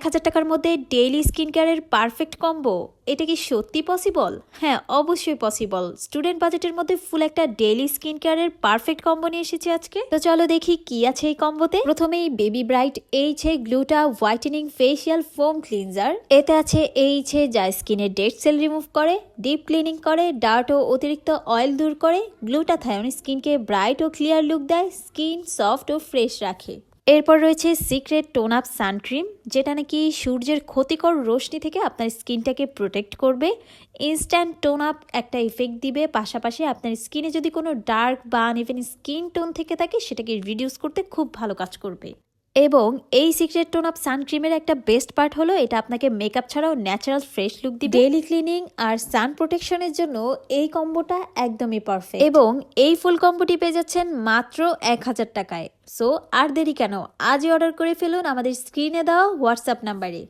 1000 টাকার মধ্যে daily skin কেয়ারের পারফেক্ট কম্বো, এটা কি সত্যি পসিবল? হ্যাঁ, অবশ্যই পসিবল। স্টুডেন্ট বাজেটের মধ্যে ফুল একটা ডেইলি স্কিন কেয়ারের পারফেক্ট কম্বো নিয়ে এসেছি আজকে। তো চলো দেখি কি আছে এই কম্বোতে। প্রথমেই baby bright এইচে গ্লুটা whitening facial foam cleanser. এতে আছে এইচে যা স্কিনের ডেড সেল রিমুভ করে, ডিপ ক্লিনিং করে, ডার্ট ও অতিরিক্ত অয়েল দূর করে। গ্লুটাথায়ন স্কিনকে ব্রাইট ও ক্লিয়ার লুক দেয়, স্কিন সফট ও ফ্রেশ রাখে। এরপর রয়েছে সিক্রেট টোন আপ সানক্রিম, যেটা নাকি সূর্যের ক্ষতিকর রশ্মি থেকে আপনার স্কিনটাকে প্রোটেক্ট করবে। ইনস্ট্যান্ট টোন আপ একটা ইফেক্ট দিবে, পাশাপাশি আপনার স্কিনে যদি কোনো ডার্ক বা আনইভেন স্কিন টোন থেকে থাকে সেটাকে রিডিউস করতে খুব ভালো কাজ করবে। এবং এই সিক্রেট টোন আপ সানক্রিমের একটা বেস্ট পার্ট হলো এটা আপনাকে মেকআপ ছাড়াও ন্যাচারাল ফ্রেশ লুক দিবে। ডেইলি ক্লিনিং আর সান প্রোটেকশনের জন্য এই কম্বোটা একদমই পারফেক্ট। এবং এই ফুল কম্বোটি পেয়ে যাচ্ছেন মাত্র 1000 টাকায়। সো আর দেরি কেন, আজই অর্ডার করে ফেলুন আমাদের স্ক্রিনে দেওয়া হোয়াটসঅ্যাপ নাম্বারে।